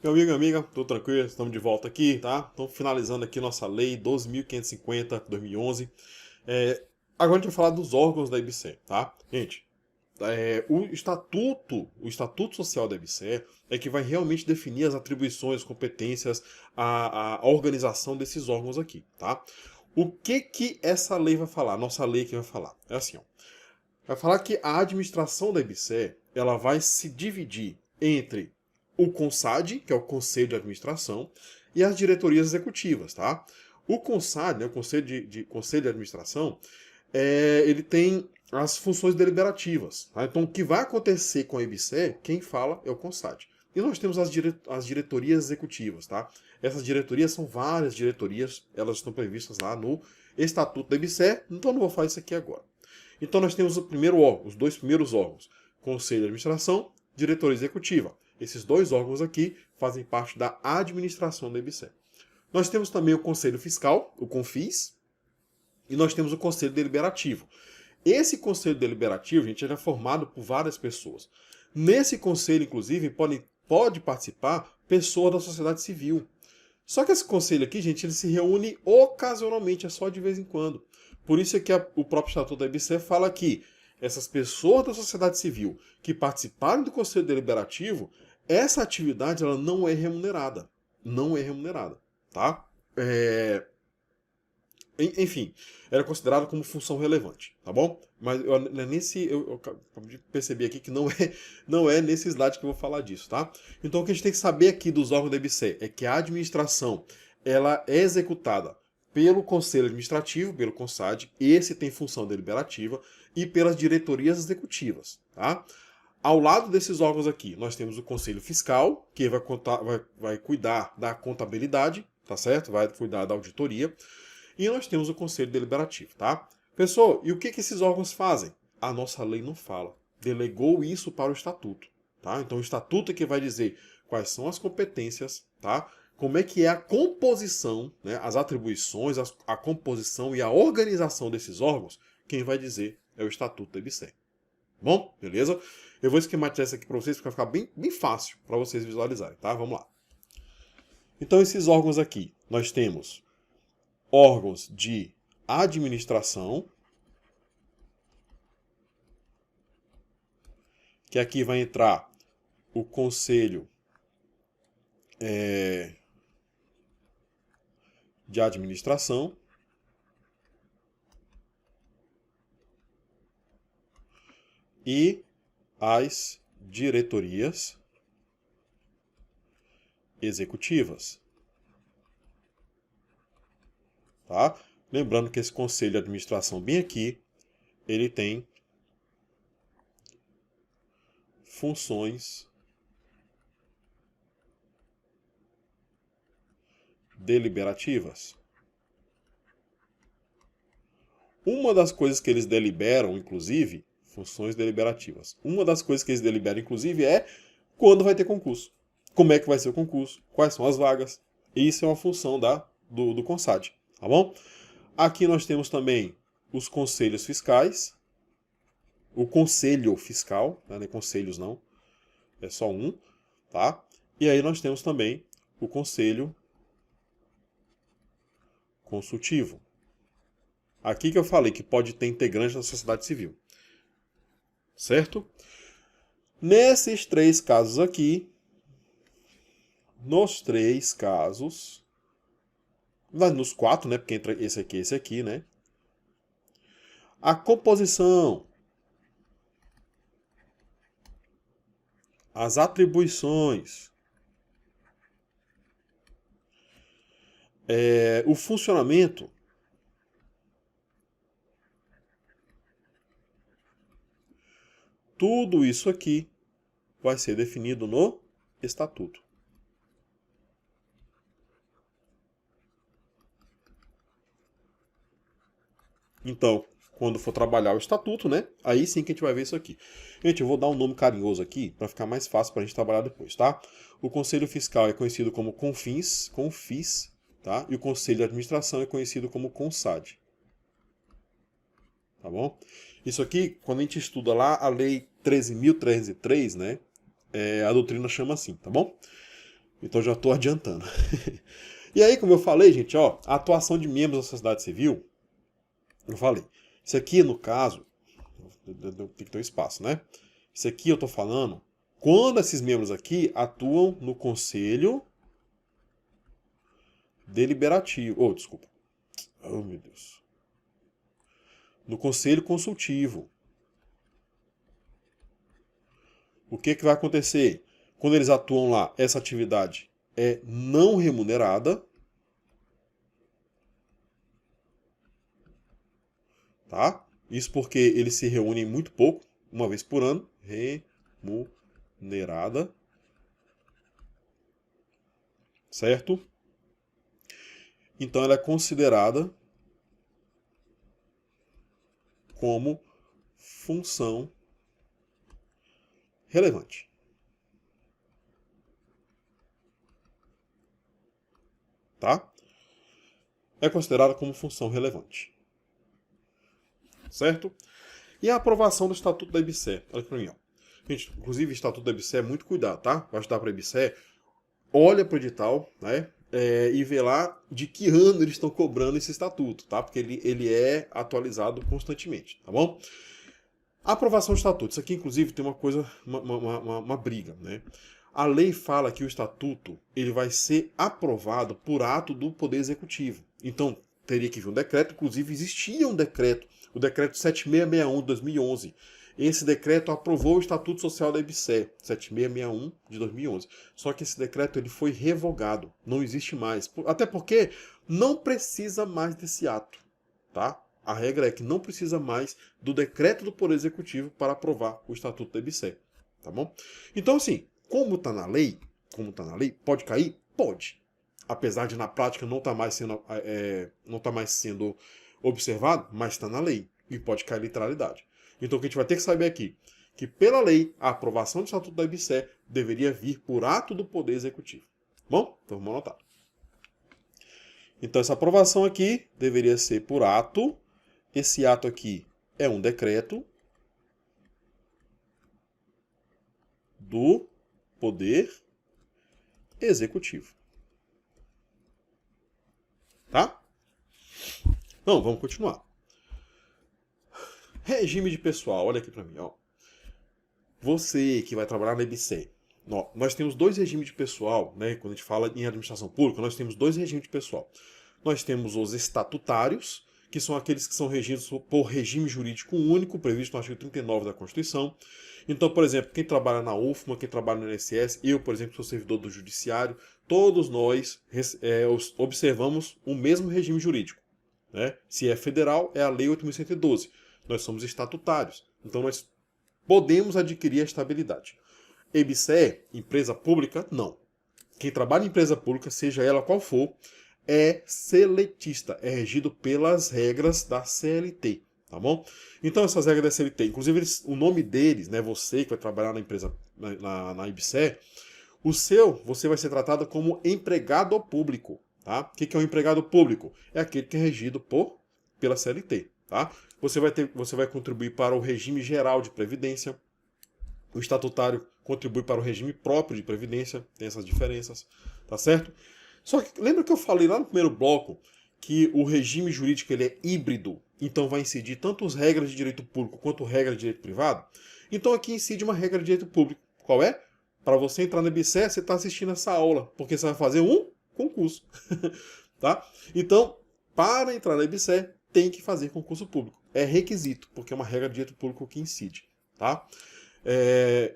Meu amigo e amiga, tudo tranquilo? Estamos de volta aqui, tá? Estamos finalizando aqui nossa lei 12.550/2011. Agora a gente vai falar dos órgãos da IBCE, tá? Gente, o estatuto social da IBCE é que vai realmente definir as atribuições, as competências, a organização desses órgãos aqui, tá? O que que essa lei vai falar? Nossa lei aqui vai falar. É assim, ó. Vai falar que a administração da IBCE, ela vai se dividir entre o CONSAD, que é o Conselho de Administração, e as diretorias executivas, tá? O CONSAD, né, o Conselho de Administração, ele tem as funções deliberativas, tá? Então, o que vai acontecer com a IBCE, quem fala é o CONSAD. E nós temos as diretorias executivas, tá? Essas diretorias são várias diretorias, elas estão previstas lá no Estatuto da IBCE, então não vou falar isso aqui agora. Então nós temos o primeiro órgão, os dois primeiros órgãos, Conselho de Administração, Diretoria Executiva. Esses dois órgãos aqui fazem parte da administração da IBCE. Nós temos também o Conselho Fiscal, o CONFIS, e nós temos o Conselho Deliberativo. Esse Conselho Deliberativo, gente, ele é formado por várias pessoas. Nesse conselho, inclusive, pode participar pessoas da sociedade civil. Só que esse conselho aqui, gente, ele se reúne ocasionalmente, é só de vez em quando. Por isso é que o próprio Estatuto da IBCE fala que essas pessoas da sociedade civil que participaram do Conselho Deliberativo, essa atividade ela não é remunerada. Não é remunerada, tá? Enfim, era considerado como função relevante, tá bom? Mas eu acabei de perceber aqui que não é nesse slide que eu vou falar disso, tá? Então o que a gente tem que saber aqui dos órgãos da IBCE é que a administração ela é executada pelo Conselho Administrativo, pelo CONSAD, esse tem função deliberativa, e pelas diretorias executivas, tá? Ao lado desses órgãos aqui, nós temos o Conselho Fiscal, que vai cuidar da contabilidade, tá certo? Vai cuidar da auditoria. E nós temos o Conselho Deliberativo, tá? Pessoal, e o que esses órgãos fazem? A nossa lei não fala. Delegou isso para o Estatuto, tá? Então o Estatuto é que vai dizer quais são as competências, tá? Como é que é a composição, né? As atribuições, a composição e a organização desses órgãos, quem vai dizer é o Estatuto da IBCE. Bom, beleza? Eu vou esquematizar isso aqui para vocês, porque vai ficar bem fácil para vocês visualizarem, tá? Vamos lá. Então esses órgãos aqui, nós temos órgãos de administração, que aqui vai entrar o Conselho de Administração, e as diretorias executivas. Tá? Lembrando que esse Conselho de Administração bem aqui, ele tem funções deliberativas. Uma das coisas que eles deliberam, inclusive, funções deliberativas. Uma das coisas que eles deliberam, inclusive, é quando vai ter concurso. Como é que vai ser o concurso? Quais são as vagas? Isso é uma função do CONSAD, tá bom? Aqui nós temos também os conselhos fiscais, o conselho fiscal, não é conselhos não, é só um, tá? E aí nós temos também o conselho consultivo. Aqui que eu falei que pode ter integrante da sociedade civil, certo? Nesses três casos aqui, nos quatro, né? Porque entra esse aqui, né? A composição, as atribuições, o funcionamento, tudo isso aqui vai ser definido no Estatuto. Então, quando for trabalhar o Estatuto, né? Aí sim que a gente vai ver isso aqui. Gente, eu vou dar um nome carinhoso aqui para ficar mais fácil para a gente trabalhar depois, tá? O Conselho Fiscal é conhecido como CONFIS, tá? E o Conselho de Administração é conhecido como CONSAD. Tá bom? Isso aqui, quando a gente estuda lá a Lei 13.303, né? A doutrina chama assim, tá bom? Então já estou adiantando. E aí, como eu falei, gente, ó, a atuação de membros da sociedade civil, eu falei, isso aqui, no caso, tem que ter um espaço, né? Isso aqui eu estou falando quando esses membros aqui atuam no conselho deliberativo. Oh, desculpa. Oh, meu Deus. No conselho consultivo. O que, que vai acontecer? Quando eles atuam lá, essa atividade é não remunerada. Tá? Isso porque eles se reúnem muito pouco, uma vez por ano. Remunerada. Certo? Então ela é considerada como função relevante. Tá? É considerada como função relevante. Certo? E a aprovação do Estatuto da IBSE. Olha aqui pra mim, ó. Gente, inclusive o Estatuto da IBSE é muito cuidado, tá? Vai estudar para a IBSE, olha para o edital, né? E vê lá de que ano eles estão cobrando esse estatuto, tá? Porque ele é atualizado constantemente, tá bom? A aprovação do estatuto. Isso aqui, inclusive, tem uma coisa, uma briga, né? A lei fala que o estatuto ele vai ser aprovado por ato do Poder Executivo. Então, teria que vir um decreto. Inclusive, existia um decreto, o decreto 7661 de 2011. Esse decreto aprovou o Estatuto Social da IBSE, 7661 de 2011. Só que esse decreto ele foi revogado, não existe mais. Até porque não precisa mais desse ato, tá? A regra é que não precisa mais do decreto do Poder Executivo para aprovar o Estatuto da IBSE, tá bom? Então, assim, como está na lei, pode cair? Pode. Apesar de na prática não estar mais sendo observado, mas está na lei e pode cair literalidade. Então o que a gente vai ter que saber aqui, que pela lei, a aprovação do Estatuto da IBSE deveria vir por ato do Poder Executivo. Bom, então vamos anotar. Então essa aprovação aqui deveria ser por ato. Esse ato aqui é um decreto do Poder Executivo. Tá? Então, vamos continuar. Regime de pessoal, olha aqui para mim, ó. Você que vai trabalhar na IBSE, nós temos dois regimes de pessoal, né? Quando a gente fala em administração pública, nós temos dois regimes de pessoal. Nós temos os estatutários, que são aqueles que são regidos por regime jurídico único, previsto no artigo 39 da Constituição. Então, por exemplo, quem trabalha na UFMA, quem trabalha no INSS, eu, por exemplo, sou servidor do Judiciário, todos nós observamos o mesmo regime jurídico. Né? Se é federal, é a Lei 8.112. Nós somos estatutários. Então, nós podemos adquirir a estabilidade. EBSE, empresa pública, não. Quem trabalha em empresa pública, seja ela qual for, é seletista, é regido pelas regras da CLT, tá bom? Então essas regras da CLT, inclusive o nome deles, né, você que vai trabalhar na empresa, na IBSE, você vai ser tratado como empregado público, tá? O que é um empregado público? É aquele que é regido pela CLT, tá? Você vai contribuir para o regime geral de previdência. O estatutário contribui para o regime próprio de previdência, tem essas diferenças, tá certo? Só que lembra que eu falei lá no primeiro bloco que o regime jurídico ele é híbrido, então vai incidir tanto as regras de direito público quanto regras de direito privado? Então aqui incide uma regra de direito público. Qual é? Para você entrar na IBSE, você está assistindo essa aula, porque você vai fazer um concurso. Tá? Então, para entrar na IBSE, tem que fazer concurso público. É requisito, porque é uma regra de direito público que incide. Tá?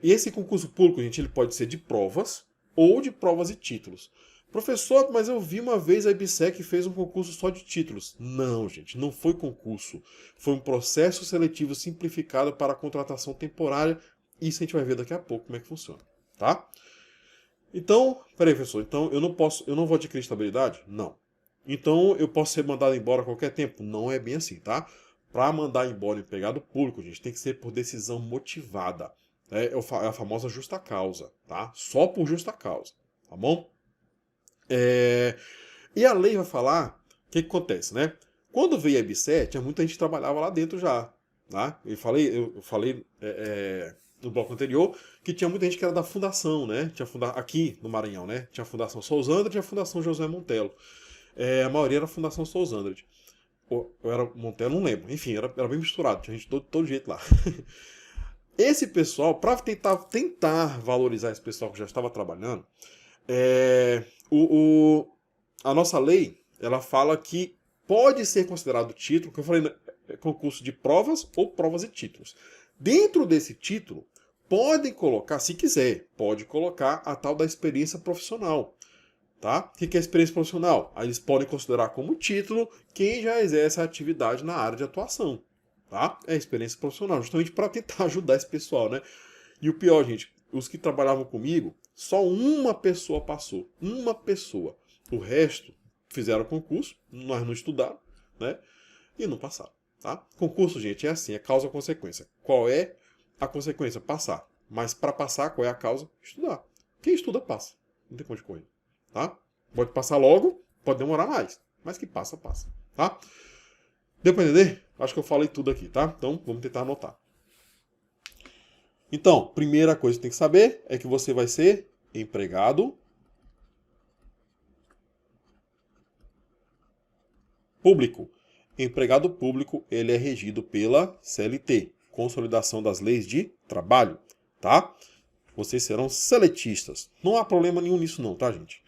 E esse concurso público, gente, ele pode ser de provas ou de provas e títulos. Professor, mas eu vi uma vez a IBSE que fez um concurso só de títulos. Não, gente, não foi concurso. Foi um processo seletivo simplificado para a contratação temporária. Isso a gente vai ver daqui a pouco como é que funciona, tá? Então, peraí, professor, então eu não vou adquirir estabilidade? Não. Então eu posso ser mandado embora a qualquer tempo? Não é bem assim, tá? Para mandar embora empregado público, gente, tem que ser por decisão motivada. É a famosa justa causa, tá? Só por justa causa, tá bom? E a lei vai falar o que acontece, né? Quando veio a IBSE, tinha muita gente que trabalhava lá dentro já, tá? Eu falei no bloco anterior, que tinha muita gente que era da fundação, né? Aqui no Maranhão, né? Tinha a Fundação Souza Andrade e a Fundação José Montelo. A maioria era a Fundação Souza Andrade. Ou era Montelo, não lembro. Enfim, era bem misturado, tinha gente de todo jeito lá. Esse pessoal, para tentar valorizar esse pessoal que já estava trabalhando, a nossa lei, ela fala que pode ser considerado título, que eu falei, concurso de provas ou provas e títulos. Dentro desse título, podem colocar, se quiser, pode colocar a tal da experiência profissional. Tá? O que é experiência profissional? Aí eles podem considerar como título quem já exerce a atividade na área de atuação. Tá? É experiência profissional, justamente para tentar ajudar esse pessoal, né? E o pior, gente, os que trabalhavam comigo, só uma pessoa passou. Uma pessoa. O resto fizeram concurso, mas não estudaram, né? E não passaram. Tá? Concurso, gente, é assim, é causa-consequência. Qual é a consequência? Passar. Mas para passar, qual é a causa? Estudar. Quem estuda, passa. Não tem como de correr. Tá? Pode passar logo, pode demorar mais. Mas que passa, passa. Tá? Deu para entender? Acho que eu falei tudo aqui, tá? Então, vamos tentar anotar. Então, primeira coisa que tem que saber é que você vai ser empregado público. Empregado público, ele é regido pela CLT, Consolidação das Leis de Trabalho, tá? Vocês serão seletistas. Não há problema nenhum nisso não, tá, gente?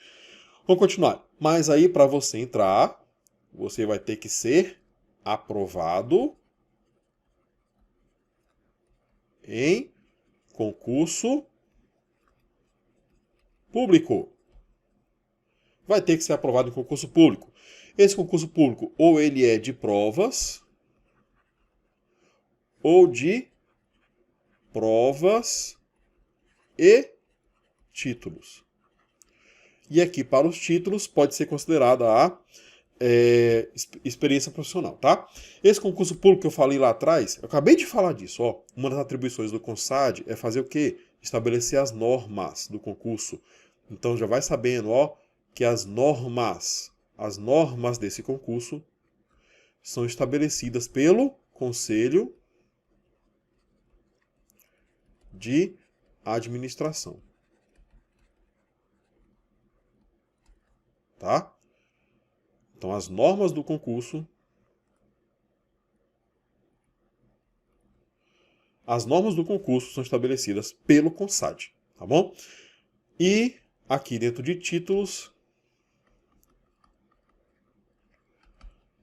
Vamos continuar. Mas aí, para você entrar, você vai ter que ser aprovado em concurso público. Vai ter que ser aprovado em concurso público. Esse concurso público, ou ele é de provas, ou de provas e títulos. E aqui, para os títulos, pode ser considerada a experiência profissional, tá? Esse concurso público que eu falei lá atrás, eu acabei de falar disso, ó. Uma das atribuições do CONSAD é fazer o quê? Estabelecer as normas do concurso. Então já vai sabendo, ó, que as normas desse concurso são estabelecidas pelo Conselho de Administração. Tá? Então, as normas do concurso, são estabelecidas pelo CONSAD, tá bom? E aqui dentro de títulos,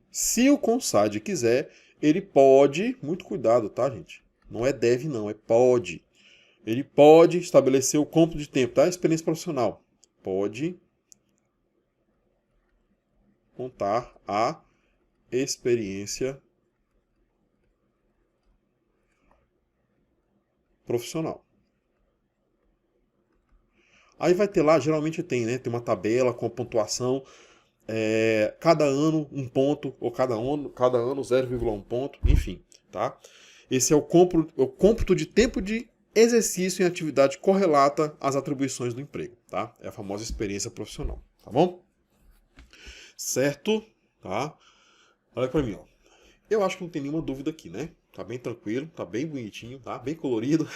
se o CONSAD quiser, ele pode, muito cuidado, tá, gente? Não é deve não, é pode. Ele pode estabelecer o cômputo de tempo, tá? Experiência profissional. Pode contar a experiência profissional. Aí vai ter lá, geralmente tem, né? Tem uma tabela com a pontuação. Cada ano um ponto, ou cada ano 0,1 ponto, enfim, tá? Esse é o cômputo de tempo de exercício em atividade correlata às atribuições do emprego, tá? É a famosa experiência profissional, tá bom? Certo? Tá? Olha pra mim, ó. Eu acho que não tem nenhuma dúvida aqui, né? Tá bem tranquilo, tá bem bonitinho, tá bem colorido.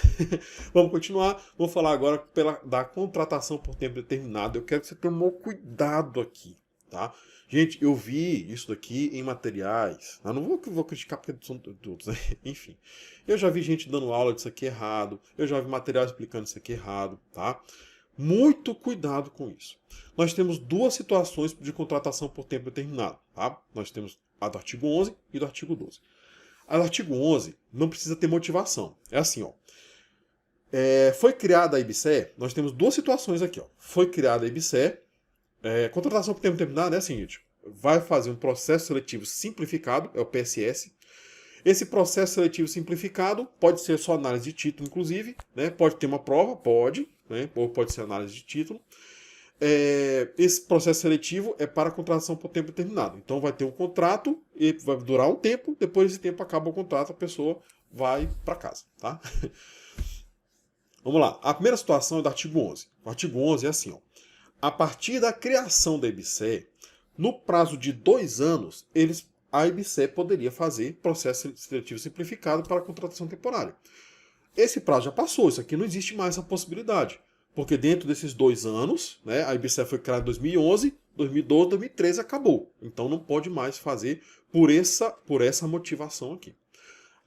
Vamos continuar. Vamos falar agora da contratação por tempo determinado. Eu quero que você tenha um maior cuidado aqui, tá? Gente, eu vi isso daqui em materiais. Eu não vou criticar porque são todos, né? Enfim. Eu já vi gente dando aula disso aqui errado. Eu já vi material explicando isso aqui errado, tá? Muito cuidado com isso. Nós temos duas situações de contratação por tempo determinado, tá? Nós temos a do artigo 11 e do artigo 12. A do artigo 11 não precisa ter motivação. É assim, ó. Foi criada a IBSE, nós temos duas situações aqui, ó. Foi criada a IBSE, contratação por tempo determinado é a seguinte: vai fazer um processo seletivo simplificado, é o PSS. Esse processo seletivo simplificado pode ser só análise de título, inclusive, né? Pode ter uma prova, pode, né? Ou pode ser análise de título. Esse processo seletivo é para contratação por tempo determinado. Então vai ter um contrato e vai durar um tempo, depois desse tempo acaba o contrato, a pessoa vai para casa, tá? Vamos lá. A primeira situação é do artigo 11. O artigo 11 é assim, ó. A partir da criação da IBSE, no prazo de 2 anos, a IBSE poderia fazer processo seletivo simplificado para contratação temporária. Esse prazo já passou, isso aqui não existe mais essa possibilidade. Porque dentro desses 2 anos, né, a IBSE foi criada em 2011, 2012, 2013 acabou. Então não pode mais fazer por essa motivação aqui.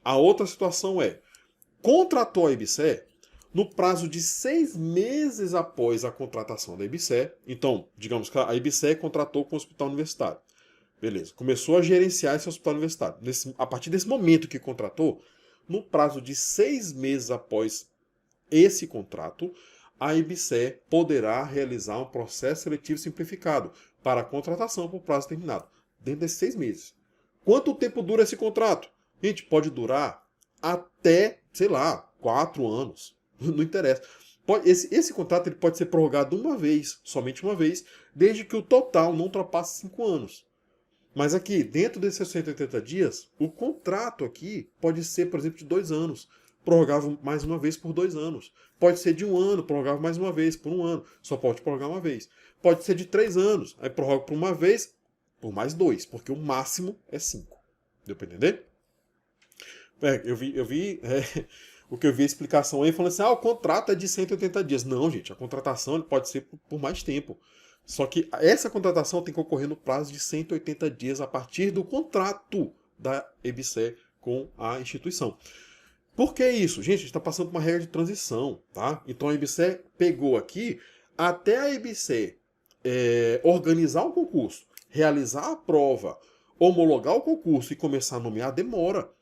A outra situação é, contratou a IBSE no prazo de 6 meses após a contratação da IBSE. Então, digamos que a IBSE contratou com o hospital universitário. Beleza, começou a gerenciar esse hospital universitário. A partir desse momento que contratou, no prazo de 6 meses após esse contrato, a IBSE poderá realizar um processo seletivo simplificado para a contratação por prazo determinado, dentro desses 6 meses. Quanto tempo dura esse contrato? Gente, pode durar até, sei lá, 4 anos. Não interessa. Esse contrato ele pode ser prorrogado uma vez, somente uma vez, desde que o total não ultrapasse 5 anos. Mas aqui, dentro desses 180 dias, o contrato aqui pode ser, por exemplo, de 2 anos. Prorrogável mais uma vez por 2 anos. Pode ser de 1 ano, prorrogável mais uma vez por 1 ano. Só pode prorrogar uma vez. Pode ser de 3 anos. Aí prorroga por uma vez, por mais 2. Porque o máximo é 5. Deu para entender? O que eu vi a explicação aí falando assim, o contrato é de 180 dias. Não, gente, a contratação ele pode ser por mais tempo. Só que essa contratação tem que ocorrer no prazo de 180 dias a partir do contrato da EBSER com a instituição. Por que isso? Gente, a gente está passando por uma regra de transição, tá? Então a EBSER pegou aqui, até a EBSER organizar o concurso, realizar a prova, homologar o concurso e começar a nomear, demora.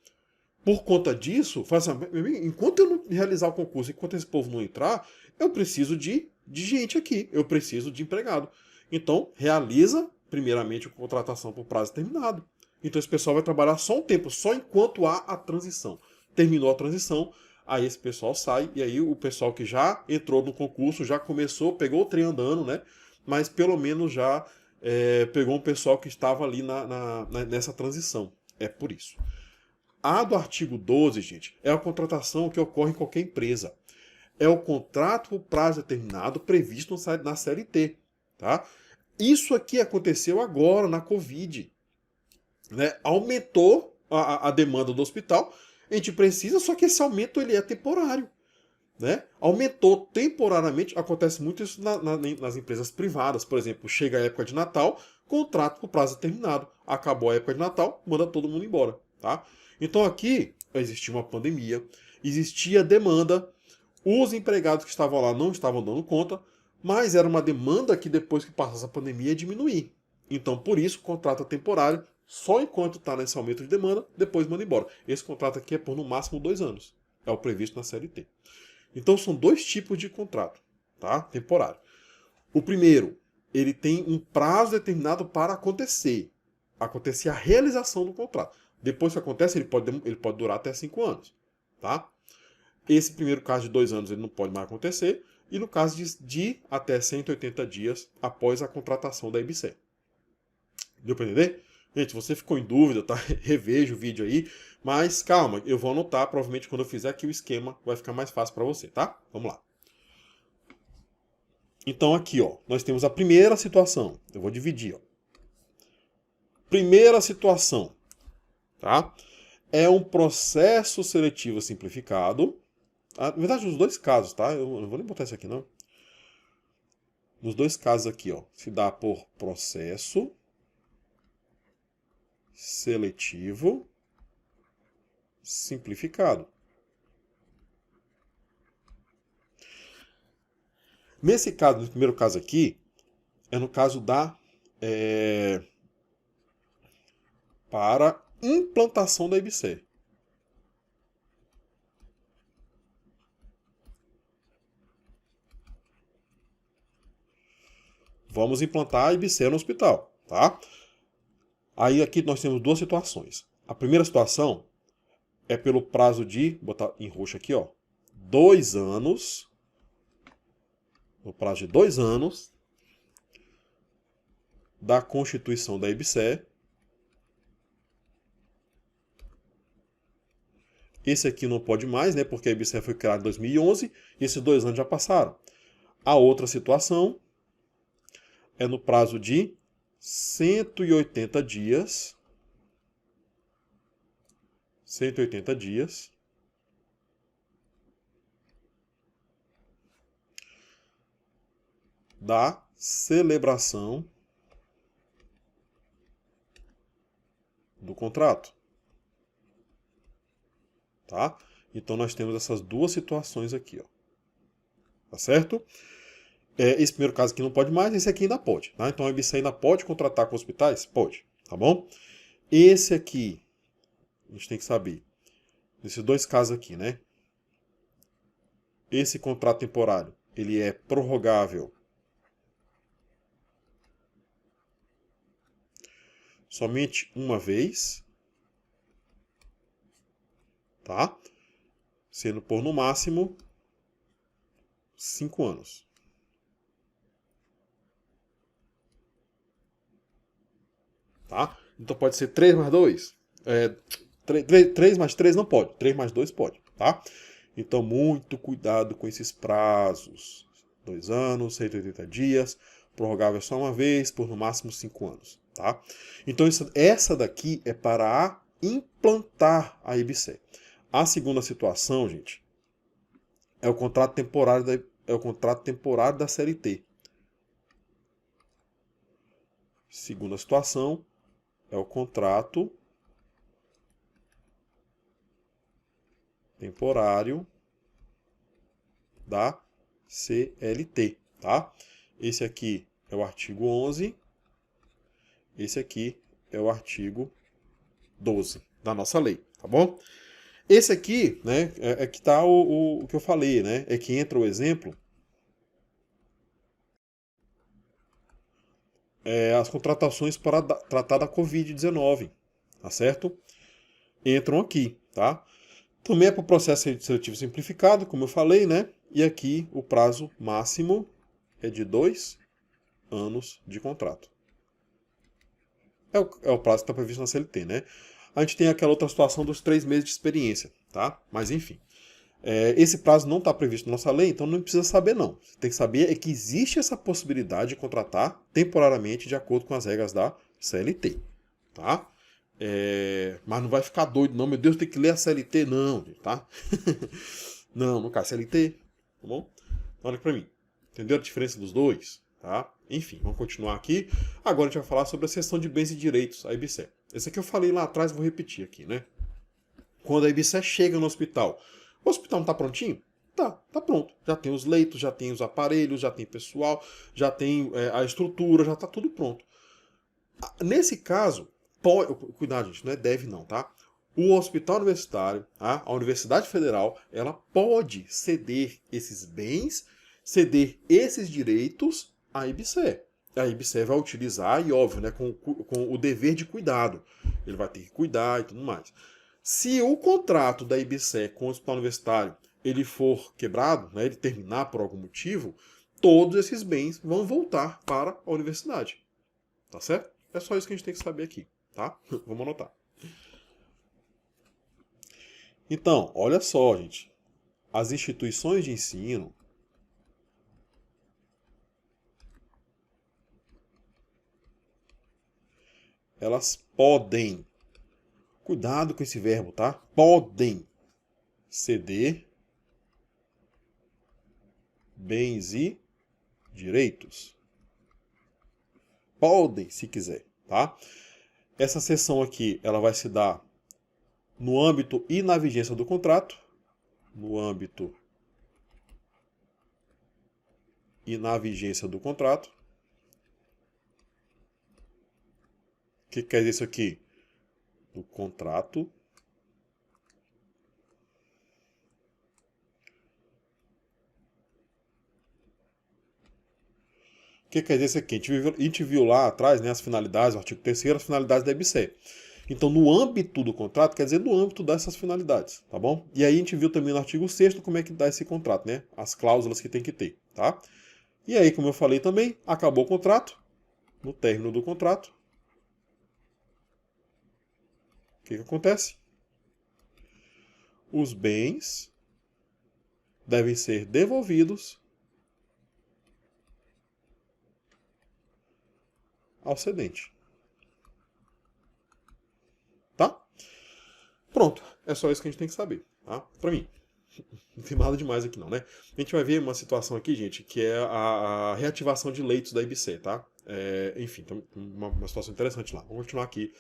Por conta disso, faz assim, enquanto eu não realizar o concurso, enquanto esse povo não entrar, eu preciso de gente aqui, eu preciso de empregado. Então, realiza, primeiramente, a contratação por prazo determinado. Então, esse pessoal vai trabalhar só um tempo, só enquanto há a transição. Terminou a transição, aí esse pessoal sai, e aí o pessoal que já entrou no concurso, já começou, pegou o trem andando, né? Mas pelo menos já pegou um pessoal que estava ali nessa transição. É por isso. A do artigo 12, gente, é a contratação que ocorre em qualquer empresa. É o contrato por prazo determinado previsto na CLT. Tá? Isso aqui aconteceu agora na Covid. Né? Aumentou a demanda do hospital. A gente precisa, só que esse aumento ele é temporário. Né? Aumentou temporariamente, acontece muito isso nas empresas privadas. Por exemplo, chega a época de Natal, contrato por prazo determinado. Acabou a época de Natal, manda todo mundo embora. Tá? Então aqui existia uma pandemia, existia demanda, os empregados que estavam lá não estavam dando conta, mas era uma demanda que depois que passasse a pandemia ia diminuir. Então por isso o contrato é temporário, só enquanto está nesse aumento de demanda, depois manda embora. Esse contrato aqui é por no máximo 2 anos, é o previsto na CLT. Então são 2 tipos de contrato, tá? Temporário. O primeiro, ele tem um prazo determinado para acontecer a realização do contrato. Depois que acontece, ele pode durar até 5 anos. Tá? Esse primeiro caso de 2 anos ele não pode mais acontecer. E no caso de até 180 dias após a contratação da IBSE. Deu para entender? Gente, se você ficou em dúvida, tá? Reveja o vídeo aí. Mas calma, eu vou anotar. Provavelmente quando eu fizer aqui o esquema vai ficar mais fácil para você, tá? Vamos lá. Então aqui, ó, nós temos a primeira situação. Eu vou dividir, ó. Primeira situação. Tá? É um processo seletivo simplificado. Na verdade, nos 2 casos, tá? Eu não vou nem botar isso aqui, não. Nos 2 casos aqui, ó, se dá por processo seletivo simplificado. Nesse caso, no primeiro caso aqui, é no caso da para implantação da IBSE. Vamos implantar a IBSE no hospital, tá? Aí aqui nós temos 2 situações. A primeira situação é pelo prazo de, vou botar em roxo aqui, ó, 2 anos. No prazo de 2 anos da constituição da IBSE. Esse aqui não pode mais, né? Porque a IBSE foi criada em 2011 e esses 2 anos já passaram. A outra situação é no prazo de 180 dias. 180 dias da celebração do contrato. Tá? Então nós temos essas duas situações aqui, ó. Tá certo? Esse primeiro caso aqui não pode mais, esse aqui ainda pode. Tá? Então a EBC ainda pode contratar com hospitais? Pode. Tá bom? Esse aqui, a gente tem que saber. Esses dois casos aqui, né? Esse contrato temporário, ele é prorrogável somente uma vez, tá? Sendo por no máximo 5 anos. Tá? Então pode ser 3 mais 2. 3 mais 3 não pode. 3 mais 2 pode. Tá? Então muito cuidado com esses prazos. 2 anos, 180 dias, prorrogável só uma vez, por no máximo 5 anos. Tá? Então essa daqui é para implantar a IBC. A segunda situação, gente, é o contrato temporário da CLT. Segunda situação é o contrato temporário da CLT, tá? Esse aqui é o artigo 11, esse aqui é o artigo 12 da nossa lei, tá bom? Esse aqui, né, é que tá o que eu falei, né? É que entra o exemplo, as contratações para tratar da Covid-19, tá certo? Entram aqui, tá? Também é para o processo seletivo simplificado, como eu falei, né? E aqui o prazo máximo é de 2 anos de contrato. É o prazo que está previsto na CLT, né? A gente tem aquela outra situação dos 3 meses de experiência, tá? Mas enfim. Esse prazo não está previsto na nossa lei, então não precisa saber não. Você tem que saber é que existe essa possibilidade de contratar temporariamente de acordo com as regras da CLT, tá? Mas não vai ficar doido não, meu Deus, tem que ler a CLT, não, tá? Não cai CLT, tá bom? Olha pra mim. Entendeu a diferença dos dois? Tá? Enfim, vamos continuar aqui. Agora a gente vai falar sobre a seção de bens e direitos, a IBSE. Esse aqui eu falei lá atrás, vou repetir aqui, né? Quando a IBSE chega no hospital, o hospital não tá prontinho? Tá pronto. Já tem os leitos, já tem os aparelhos, já tem pessoal, já tem a estrutura, já tá tudo pronto. Nesse caso, cuidado, gente, não é deve não, tá? O hospital universitário, a Universidade Federal, ela pode ceder esses bens, ceder esses direitos à IBSE. A IBSE vai utilizar, e óbvio, né, com o dever de cuidado. Ele vai ter que cuidar e tudo mais. Se o contrato da IBSE com o hospital universitário ele for quebrado, né, ele terminar por algum motivo, todos esses bens vão voltar para a universidade. Tá certo? É só isso que a gente tem que saber aqui, tá? Vamos anotar. Então, olha só, gente. As instituições de ensino elas podem, cuidado com esse verbo, tá? Podem ceder bens e direitos. Podem, se quiser, tá? Essa seção aqui, ela vai se dar no âmbito e na vigência do contrato, no âmbito e na vigência do contrato. O que quer dizer isso aqui? Do contrato. O que quer dizer isso aqui? A gente viu lá atrás, né, as finalidades, o artigo 3º, as finalidades da EBSE. Então, no âmbito do contrato, quer dizer no âmbito dessas finalidades, tá bom? E aí a gente viu também no artigo 6º como é que dá esse contrato, né? As cláusulas que tem que ter, tá? E aí, como eu falei também, acabou o contrato. No término do contrato, o que acontece? Os bens devem ser devolvidos ao cedente. Tá? Pronto. É só isso que a gente tem que saber, tá? Pra mim. Não tem nada demais aqui não, né? A gente vai ver uma situação aqui, gente, que é a reativação de leitos da IBC, tá? Enfim, então, uma situação interessante lá. Vamos continuar aqui.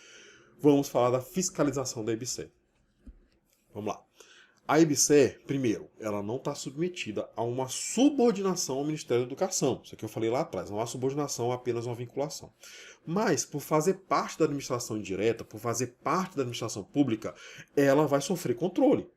Vamos falar da fiscalização da IBC. Vamos lá. A IBCE, primeiro, ela não está submetida a uma subordinação ao Ministério da Educação. Isso aqui eu falei lá atrás, não há subordinação, apenas uma vinculação. Mas, por fazer parte da administração indireta, por fazer parte da administração pública, ela vai sofrer controle.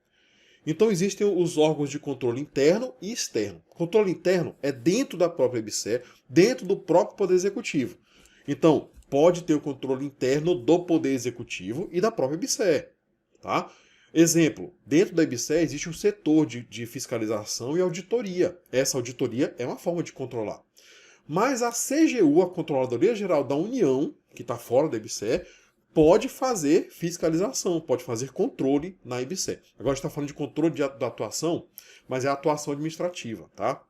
Então existem os órgãos de controle interno e externo. O controle interno é dentro da própria IBCE, dentro do próprio Poder Executivo. Então, pode ter o controle interno do Poder Executivo e da própria IBCE. Tá? Exemplo, dentro da IBCE existe um setor de fiscalização e auditoria. Essa auditoria é uma forma de controlar. Mas a CGU, a Controladoria Geral da União, que está fora da IBCE, pode fazer fiscalização, pode fazer controle na IBCE. Agora a gente está falando de controle da atuação, mas é a atuação administrativa, tá?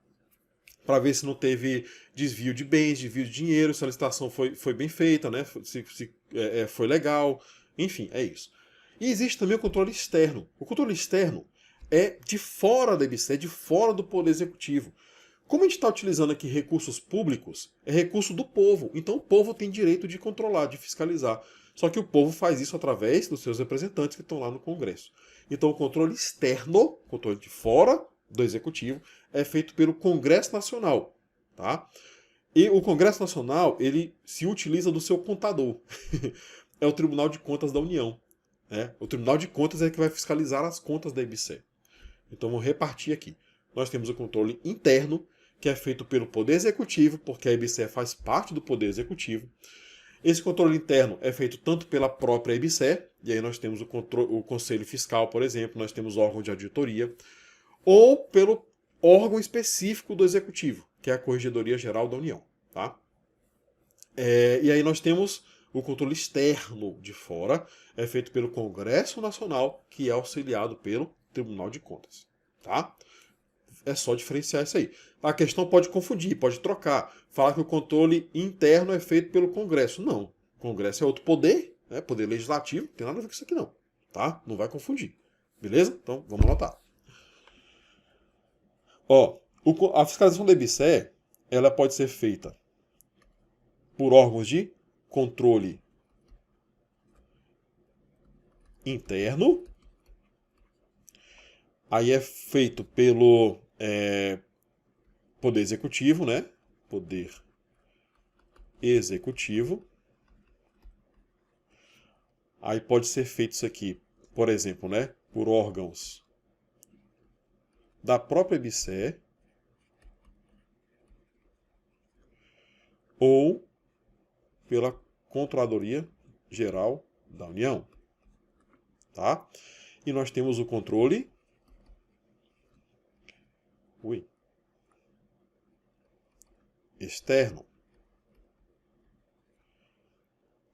Para ver se não teve desvio de bens, desvio de dinheiro, se a licitação foi bem feita, né? Se foi legal, enfim, é isso. E existe também o controle externo. O controle externo é de fora da IBCE, é de fora do Poder Executivo. Como a gente está utilizando aqui recursos públicos, é recurso do povo. Então o povo tem direito de controlar, de fiscalizar. Só que o povo faz isso através dos seus representantes que estão lá no Congresso. Então o controle externo, controle de fora do Executivo, é feito pelo Congresso Nacional. Tá? E o Congresso Nacional, ele se utiliza do seu contador. É o Tribunal de Contas da União. O Tribunal de Contas é que vai fiscalizar as contas da IBCE. Então vamos repartir aqui. Nós temos o controle interno, que é feito pelo Poder Executivo, porque a IBCE faz parte do Poder Executivo. Esse controle interno é feito tanto pela própria IBCE, e aí nós temos o Conselho Fiscal, por exemplo, nós temos órgão de auditoria, ou pelo órgão específico do Executivo, que é a Corregedoria Geral da União. Tá? E aí nós temos o controle externo de fora, é feito pelo Congresso Nacional, que é auxiliado pelo Tribunal de Contas. Tá? É só diferenciar isso aí. A questão pode confundir, pode trocar. Falar que o controle interno é feito pelo Congresso. Não. O Congresso é outro poder, poder legislativo, não tem nada a ver com isso aqui não. Tá? Não vai confundir. Beleza? Então, vamos anotar. A fiscalização da IBCE, ela pode ser feita por órgãos de controle interno. Aí é feito pelo Poder Executivo, né? Poder Executivo. Aí pode ser feito isso aqui, por exemplo, né? Por órgãos da própria IBCE ou pela Controladoria Geral da União. Tá? E nós temos o controle externo.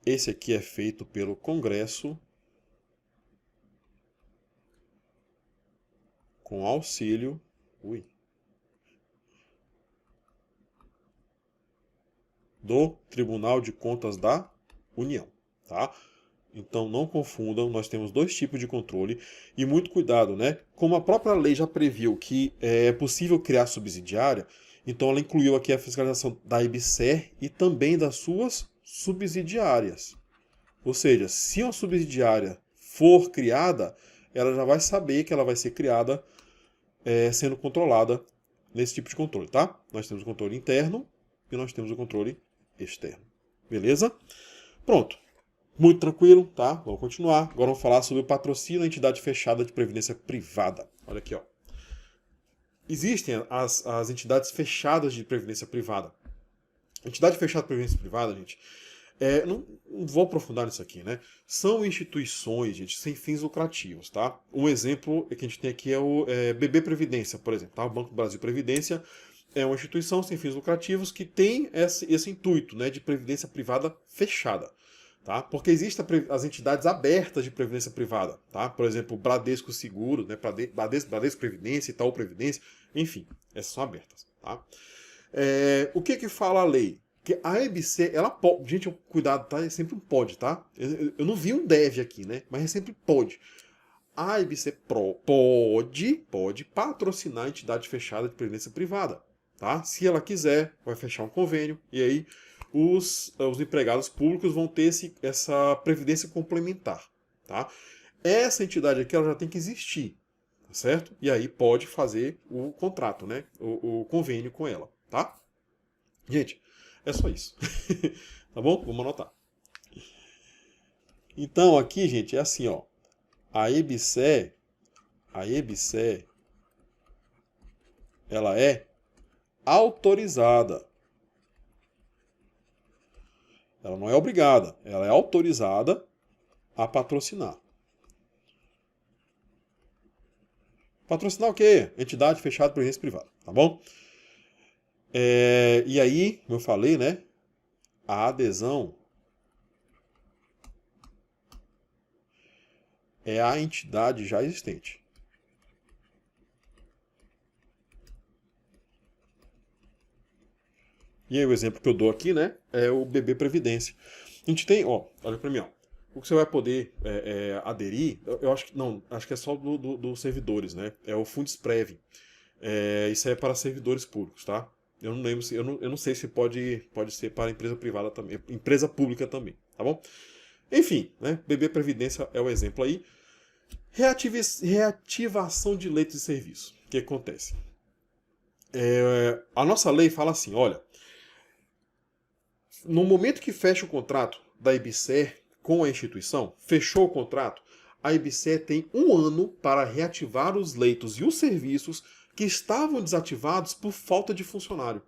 Esse aqui é feito pelo Congresso com auxílio do Tribunal de Contas da União. Tá? Então não confundam, nós temos dois tipos de controle e muito cuidado, né? Como a própria lei já previu que é possível criar subsidiária, então ela incluiu aqui a fiscalização da IBCE e também das suas subsidiárias. Ou seja, se uma subsidiária for criada, ela já vai saber que ela vai ser criada sendo controlada nesse tipo de controle, tá? Nós temos o controle interno e nós temos o controle externo. Beleza? Pronto. Muito tranquilo, tá? Vamos continuar. Agora vamos falar sobre o patrocínio à entidade fechada de previdência privada. Olha aqui, ó. Existem as entidades fechadas de previdência privada. Entidade fechada de previdência privada, gente, não vou aprofundar nisso aqui, né? São instituições, gente, sem fins lucrativos, tá? Um exemplo que a gente tem aqui é o BB Previdência, por exemplo, tá? O Banco do Brasil Previdência é uma instituição sem fins lucrativos que tem esse intuito, né, de previdência privada fechada. Tá? Porque existem as entidades abertas de previdência privada, tá? Por exemplo, Bradesco Seguro, né? Bradesco Previdência, Itaú Previdência, enfim, essas são abertas. Tá? O que fala a lei? Que a IBCE, ela pode, gente, cuidado, tá? É sempre um pode, tá? Eu não vi um deve aqui, né? Mas é sempre pode. a EBC pode patrocinar a entidade fechada de previdência privada. Tá? Se ela quiser, vai fechar um convênio e aí os empregados públicos vão ter essa previdência complementar. Tá? Essa entidade aqui ela já tem que existir, tá certo? E aí pode fazer o contrato, né? O convênio com ela, tá? Gente, é só isso. Tá bom? Vamos anotar. Então aqui, gente, é assim, ó. A EBSER, ela é autorizada. Ela não é obrigada, ela é autorizada a patrocinar. Patrocinar o quê? Entidade fechada de previdência privada, tá bom? E aí, como eu falei, né? A adesão é a entidade já existente. E aí o exemplo que eu dou aqui, né? É o BB Previdência. A gente tem, ó, olha pra mim, ó. O que você vai poder aderir, eu acho que não, acho que é só dos servidores, né? É o Fundesprev. Isso é para servidores públicos, tá? Eu não lembro, eu não sei se pode ser para empresa privada também, empresa pública também, tá bom? Enfim, né? BB Previdência é o exemplo aí. Reativação de leitos de serviço. O que acontece? A nossa lei fala assim, olha, no momento que fecha o contrato da EBSER com a instituição, fechou o contrato, a EBSER tem 1 ano para reativar os leitos e os serviços que estavam desativados por falta de funcionário.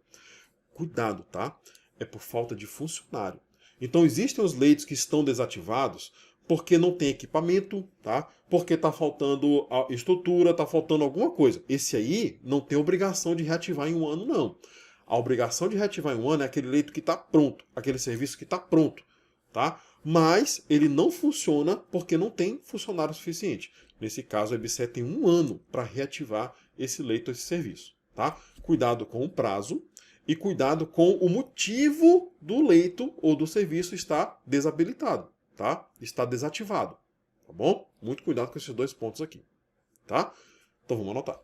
Cuidado, tá? É por falta de funcionário. Então existem os leitos que estão desativados porque não tem equipamento, tá? Porque está faltando a estrutura, está faltando alguma coisa. Esse aí não tem obrigação de reativar em 1 ano, não. A obrigação de reativar em 1 ano é aquele leito que está pronto, aquele serviço que está pronto, tá? Mas ele não funciona porque não tem funcionário suficiente. Nesse caso, a EBSER tem 1 ano para reativar esse leito, esse serviço, tá? Cuidado com o prazo e cuidado com o motivo do leito ou do serviço estar desabilitado, tá? Está desativado, tá bom? Muito cuidado com esses 2 pontos aqui, tá? Então vamos anotar.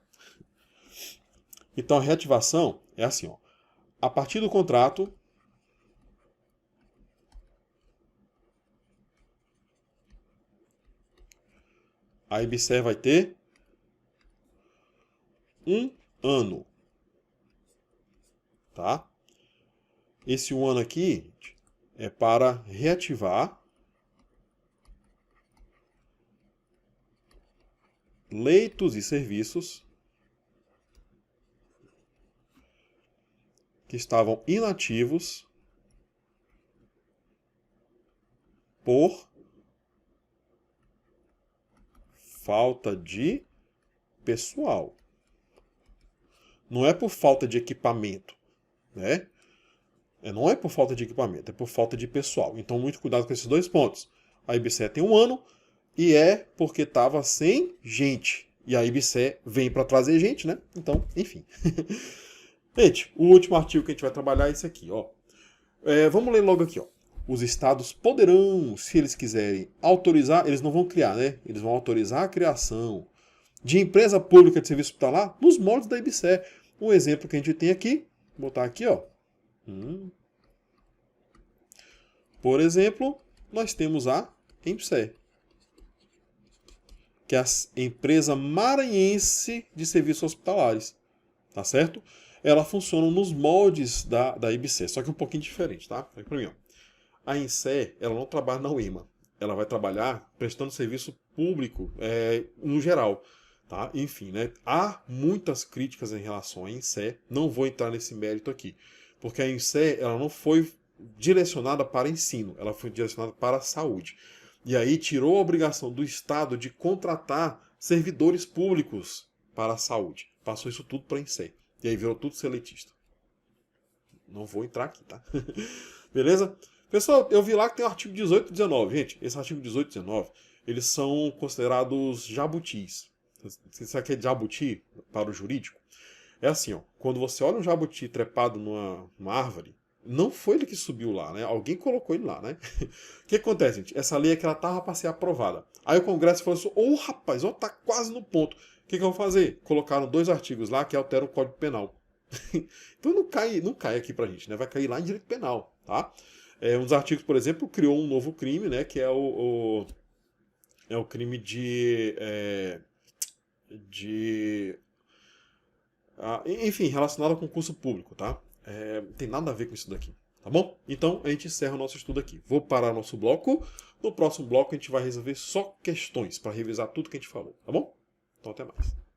Então a reativação é assim, ó. A partir do contrato, a EBSER vai ter 1 ano, tá? Esse 1 ano aqui é para reativar leitos e serviços que estavam inativos por falta de pessoal. Não é por falta de equipamento, né? Não é por falta de equipamento, é por falta de pessoal. Então, muito cuidado com esses 2 pontos. A EBSER tem 1 ano e é porque estava sem gente. E a EBSER vem para trazer gente, né? Então, enfim. Gente, o último artigo que a gente vai trabalhar é esse aqui, ó. Vamos ler logo aqui, ó. Os estados poderão, se eles quiserem, autorizar, eles não vão criar, né? Eles vão autorizar a criação de empresa pública de serviço hospitalar nos moldes da EBSER. Um exemplo que a gente tem aqui, vou botar aqui, ó. Por exemplo, nós temos a EMPSER, que é a empresa maranhense de serviços hospitalares, tá certo? Ela funciona nos moldes da EBSER, só que um pouquinho diferente, tá? Para mim, ó. A EMPSER, ela não trabalha na UEMA, ela vai trabalhar prestando serviço público no geral, tá? Enfim, né? Há muitas críticas em relação à EMPSER, não vou entrar nesse mérito aqui, porque a EMPSER, ela não foi direcionada para ensino, ela foi direcionada para a saúde. E aí tirou a obrigação do Estado de contratar servidores públicos para a saúde. Passou isso tudo para a EMPSER. E aí virou tudo seletista. Não vou entrar aqui, tá? Beleza? Pessoal, eu vi lá que tem o artigo 18 e 19. Gente, esse artigo 18 e 19, eles são considerados jabutis. Você sabe o que é jabuti para o jurídico? É assim, ó. Quando você olha um jabuti trepado numa árvore, Não foi ele que subiu lá, né? Alguém colocou ele lá, né? O que acontece, gente? Essa lei aqui, ela tava para ser aprovada. Aí o Congresso falou assim, ô rapaz, ó, tá quase no ponto. O que eu vou fazer? Colocaram 2 artigos lá que alteram o Código Penal. Então não cai aqui pra gente, né? Vai cair lá em direito penal, tá? Um dos artigos, por exemplo, criou um novo crime, né? Que é o crime enfim, relacionado a concurso público, tá? Não tem nada a ver com isso daqui, tá bom? Então a gente encerra o nosso estudo aqui. Vou parar nosso bloco. No próximo bloco a gente vai resolver só questões para revisar tudo que a gente falou, tá bom? Então até mais.